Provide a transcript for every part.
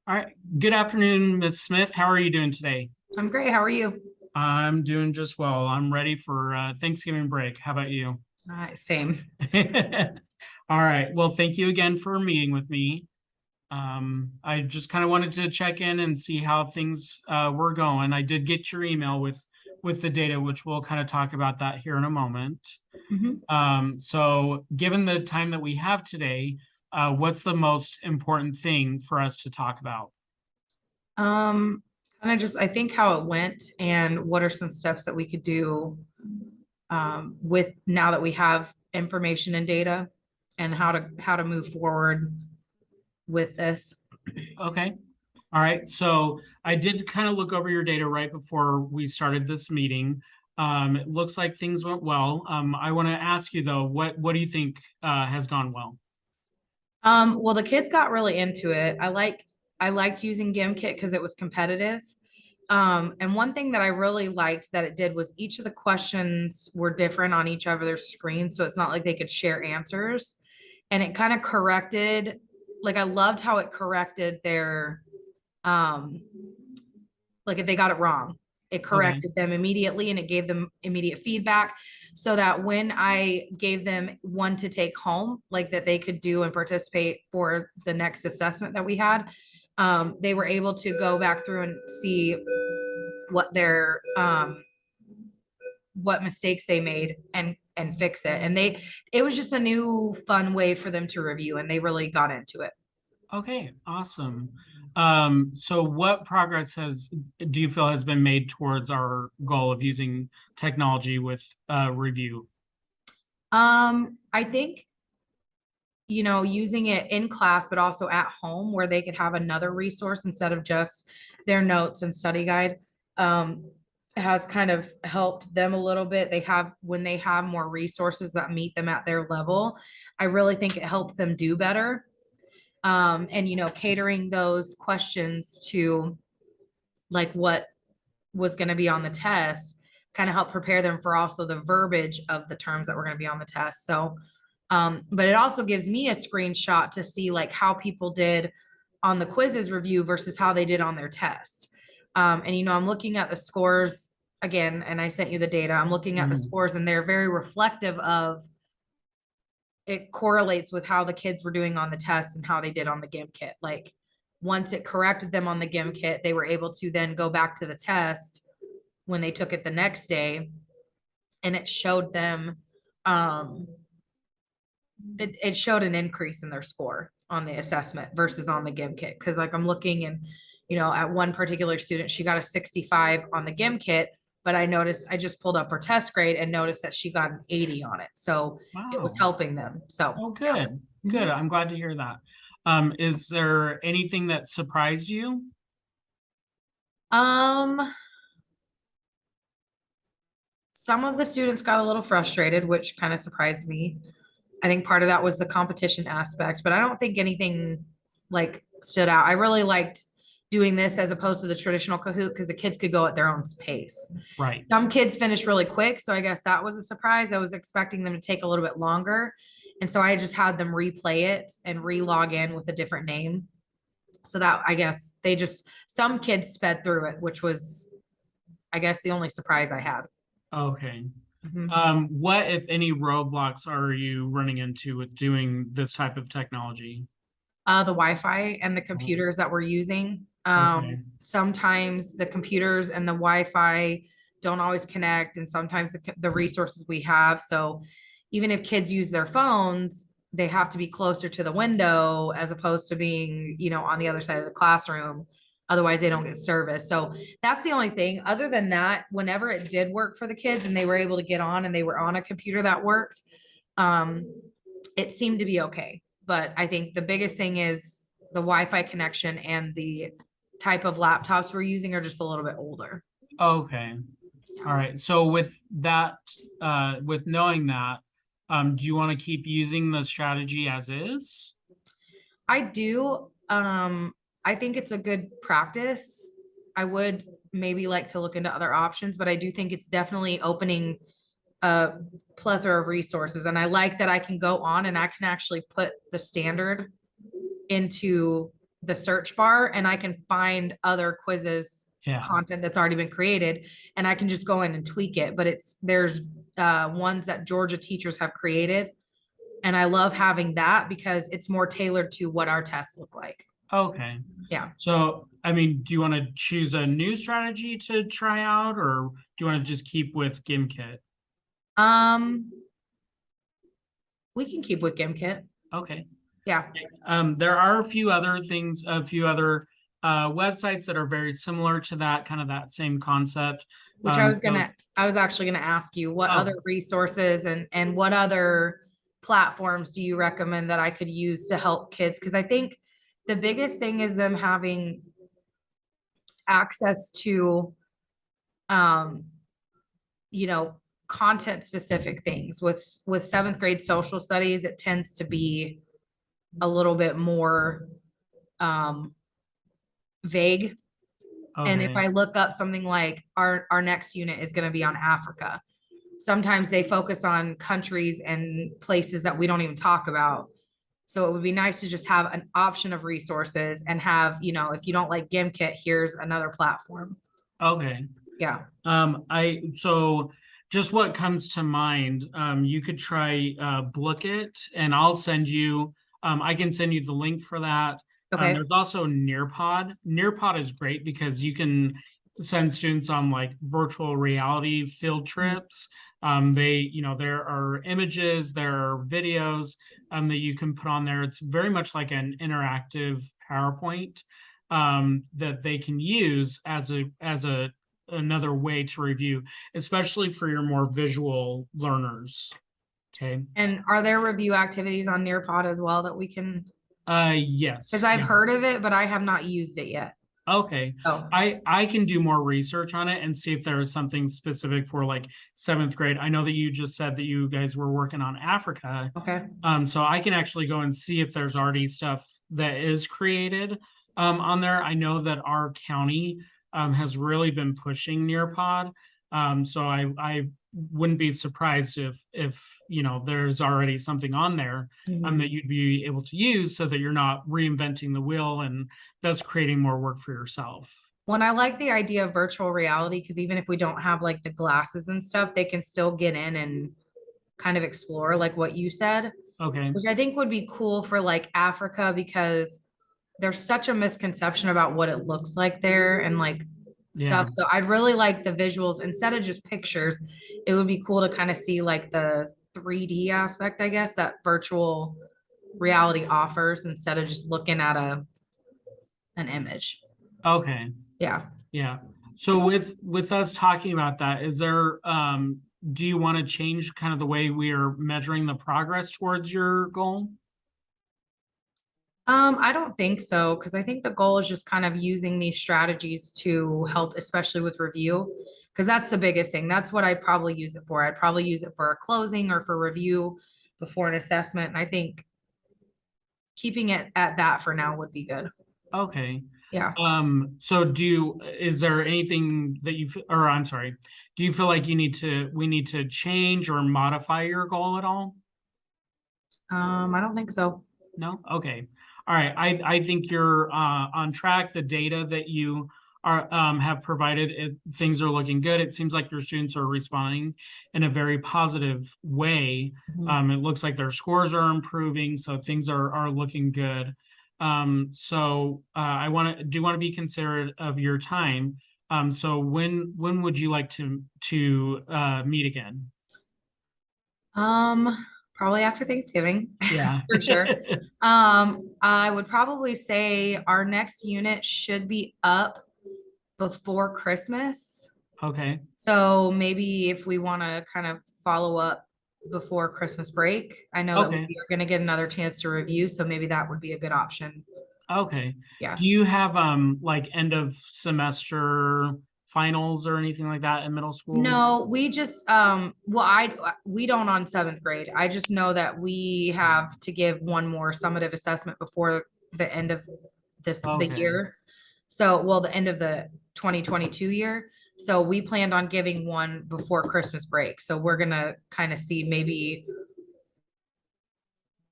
All right. Good afternoon, Ms. Smith. How are you doing today? I'm great. How are you? I'm doing just well. I'm ready for Thanksgiving break. How about you? All right, same. All right. Well, thank you again for meeting with me. I just kind of wanted to check in and see how things were going. I did get your email with the data, which we'll kind of talk about that here in a moment. Mhm. So given the time that we have today, what's the most important thing for us to talk about? Um, kind of just I think how it went and what are some steps that we could do with now that we have information and data and how to move forward with this. Okay. All right, so I did kind of look over your data right before we started this meeting. It looks like things went well. I want to ask you though, what do you think has gone well? Well, the kids got really into it. I liked using GimKit because it was competitive. And one thing that I really liked that it did was each of the questions were different on each of their screens. So it's not like they could share answers. And it kind of corrected, like I loved how it corrected their um like if they got it wrong, it Okay, corrected them immediately and it gave them immediate feedback so that when I gave them one to take home, like that they could do and participate for the next assessment that we had, they were able to go back through and see what their what mistakes they made and fix it. And it was just a new fun way for them to review and they really got into it. okay, awesome. So what progress do you feel has been made towards our goal of using technology with review? I think using it in class, but also at home where they could have another resource instead of just their notes and study guide, um, has kind of helped them a little bit. When they have more resources that meet them at their level, I really think it helped them do better. And, catering those questions to like what was going to be on the test kind of help prepare them for also the verbiage of the terms that were going to be on the test. So, but it also gives me a screenshot to see like how people did on the quizzes review versus how they did on their test. And I'm looking at the scores again, and I sent you the data. I'm looking at the Mhm. scores, and they're very reflective of it correlates with how the kids were doing on the test and how they did on the GIM kit. Like once it corrected them on the GIM kit, they were able to then go back to the test when they took it the next day and it showed them um it showed an increase in their score on the assessment versus on the GIM kit. Cause like I'm looking and at one particular student, she got a 65 on the GIM kit, but I just pulled up her test grade and noticed that she got an 80 on it. So it was Wow. helping them. So Oh, yeah. good. Good. Mhm. I'm glad to hear that. Is there anything that surprised you? Um, some of the students got a little frustrated, which kind of surprised me. I think part of that was the competition aspect, but I don't think anything like stood out. I really liked doing this as opposed to the traditional Kahoot because the kids could go at their own pace. Right. Some kids finish really quick, so I guess that was a surprise. I was expecting them to take a little bit longer. And so I just had them replay it and re-log in with a different name. So that I guess some kids sped through it, which was, I guess, the only surprise I had. Okay. Mhm. What, if any, roadblocks are you running into with doing this type of technology? The Wi-Fi and the Oh, computers that we're using. okay. Sometimes the computers and the Wi-Fi don't always connect, and sometimes the resources we have. So even if kids use their phones, they have to be closer to the window as opposed to being, on the other side of the classroom. Otherwise, they don't get service. So that's the only thing. Other than that, whenever it did work for the kids and they were able to get on and they were on a computer that worked, um, it seemed to be okay. But I think the biggest thing is the Wi-Fi connection and the type of laptops we're using are just a little bit older. Okay. All right. So with knowing that, do you want to keep using the strategy as is? I do. I think it's a good practice. I would maybe like to look into other options, but I do think it's definitely opening a plethora of resources. And I like that I can go on and I can actually put the standard into the search bar and I can find other quizzes Yeah. content that's already been created and I can just go in and tweak it. But there's ones that Georgia teachers have created. And I love having that because it's more tailored to what our tests look like. Okay. Yeah. So, I mean, do you want to choose a new strategy to try out, or do you want to just keep with GimKit? Um, we can keep with GimKit. Okay. Yeah. There are a few other things, a few other websites that are very similar to that, kind of that same concept. Which I was actually gonna ask you, what Oh. other resources and what other platforms do you recommend that I could use to help kids? Because I think the biggest thing is them having access to, um, you know, content specific things. With seventh grade social studies, it tends to be a little bit more vague. And if Okay. I look up something like our next unit is gonna be on Africa, sometimes they focus on countries and places that we don't even talk about. So it would be nice to just have an option of resources and have, if you don't like GimKit, here's another platform. Okay. Yeah. So just what comes to mind, you could try Blookit, and I'll send you, I can send you the link for that. Okay. There's also Nearpod. Nearpod is great because you can send students on like virtual reality field trips. There are images, there are videos that you can put on there. It's very much like an interactive PowerPoint that they can use as a another way to review, especially for your more visual learners. Okay. And are there review activities on Nearpod as well that we can, Yes. because I've Yeah. heard of it, but I have not used it yet. Okay. Oh, I can do more research on it and see if there is something specific for like seventh grade. I know that you just said that you guys were working on Africa. okay. So I can actually go and see if there's already stuff that is created on there. I know that our county has really been pushing Nearpod. So I wouldn't be surprised if there's already something on there Mhm. that you'd be able to use so that you're not reinventing the wheel and that's creating more work for yourself. When I like the idea of virtual reality, because even if we don't have like the glasses and stuff, they can still get in and kind of explore like what you said, Okay. which I think would be cool for like Africa because there's such a misconception about what it looks like there and like Yeah. stuff. So I'd really like the visuals instead of just pictures. It would be cool to kind of see like the 3D aspect, I guess, that virtual reality offers instead of just looking at an image. Okay. Yeah. Yeah. So with us talking about that, is there do you want to change kind of the way we are measuring the progress towards your goal? I don't think so, because I think the goal is just kind of using these strategies to help, especially with review, because that's the biggest thing. That's what I'd probably use it for. I'd probably use it for a closing or for review before an assessment. And I think keeping it at that for now would be good. Okay. Yeah. So is there anything that or I'm sorry, do you feel like we need to change or modify your goal at all? I don't think so. No? Okay. All right. I think you're on track. The data that you are have provided, things are looking good. It seems like your students are responding in a very positive way. Mhm. It looks like their scores are improving, so things are looking good. So I want to be considerate of your time. So when would you like to meet again? Probably after Thanksgiving, Yeah. for sure. I would probably say our next unit should be up before Christmas. Okay. So maybe if we want to kind of follow up before Christmas break, I know that we Okay. are going to get another chance to review, so maybe that would be a good option. Okay. Yeah. Do you have like end of semester finals or anything like that in middle school? No, we just we don't on seventh grade. I just know that we have to give one more summative assessment before the end of the Okay. year. So, well, the end of the 2022 year. So we planned on giving one before Christmas break. So we're gonna kind of see maybe,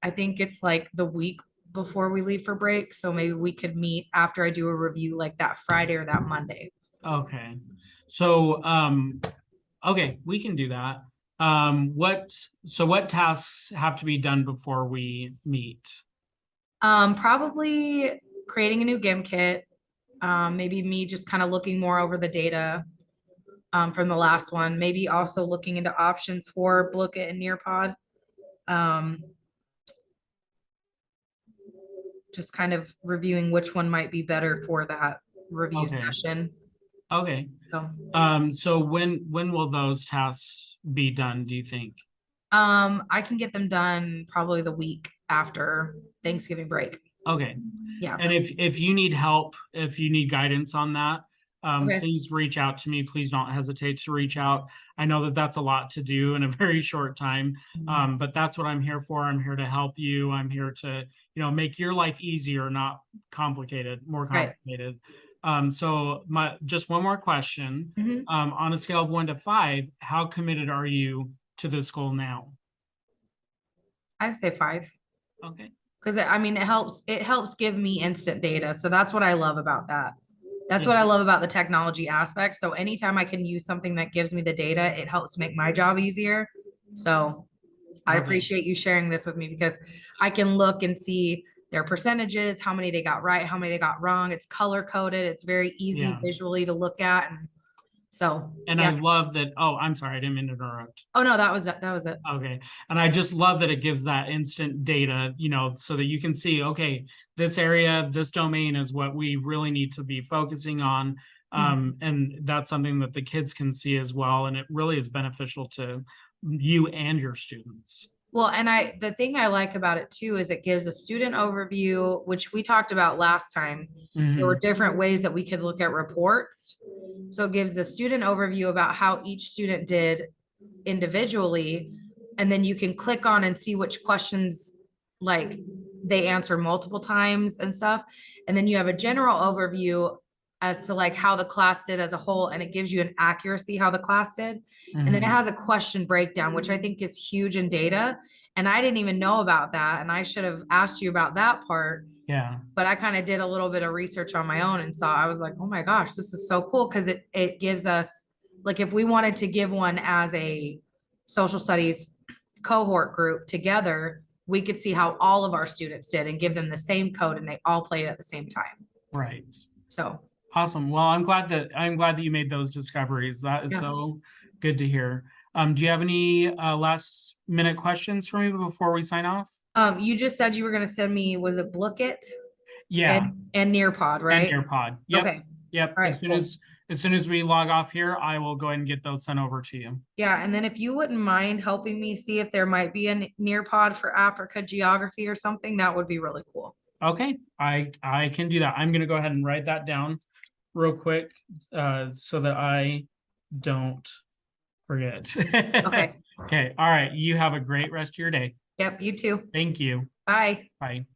I think it's like the week before we leave for break, so maybe we could meet after I do a review like that Friday or that Monday. Okay. So, okay, we can do that. What tasks have to be done before we meet? Probably creating a new GIM kit. Maybe me just kind of looking more over the data from the last one. Maybe also looking into options for Blooket and Nearpod. Just kind of reviewing which one might be better for that review Okay. session. Okay. So, So when will those tasks be done, do you think? I can get them done probably the week after Thanksgiving break. Okay. Yeah. And if you need help, if you need guidance on that, Okay. please reach out to me. Please don't hesitate to reach out. I know that that's a lot to do in a very short time, but that's what I'm here for. I'm here to help you. I'm here to, make your life easier, not complicated, more Right. complicated. So just one more question. Mhm. On a scale of 1 to 5, how committed are you to this goal now? I would say 5. Okay. Because I mean, it helps give me instant data. So that's what I love about that. That's Yeah. what I love about the technology aspect. So anytime I can use something that gives me the data, it helps make my job easier. So I Okay. appreciate you sharing this with me because I can look and see their percentages, how many they got right, how many they got wrong. It's color coded. It's very easy Yeah. visually to look at. And so, And I yeah. love that. Oh, I'm sorry, I didn't mean to interrupt. Oh, no, that was it. That was it. Okay. And I just love that it gives that instant data, so that you can see, okay, this area, this domain is what we really need to be focusing on. And that's something that the kids can see as well. And it really is beneficial to you and your students. Well, and the thing I like about it too is it gives a student overview, which we talked about last time. There were Mhm. different ways that we could look at reports. So it gives the student overview about how each student did individually. And then you can click on and see which questions like they answer multiple times and stuff. And then you have a general overview as to like how the class did as a whole, and it gives you an accuracy how the class did. And then it Mhm. has a question breakdown, which I think is huge in data. And I didn't even know about that. And I should have asked you about that part. Yeah. But I kind of did a little bit of research on my own and saw, I was like, oh my gosh, this is so cool. Cause it gives us, like, if we wanted to give one as a social studies cohort group together, we could see how all of our students did and give them the same code and they all played at the same time. Right. So, Awesome. Well, I'm glad that you made those discoveries. That is yeah. so good to hear. Do you have any last minute questions for me before we sign off? You just said you were gonna send me, was it Blooket Yeah, and Nearpod, and right? AirPod. Yep. Okay. Yep. All As right, soon cool. as we log off here, I will go ahead and get those sent over to you. Yeah, and then if you wouldn't mind helping me see if there might be a Nearpod for Africa geography or something, that would be really cool. Okay, I can do that. I'm gonna go ahead and write that down real quick, so that I don't forget. Okay. Okay. All right. You have a great rest of your day. Yep, you too. Thank you. Bye. Bye.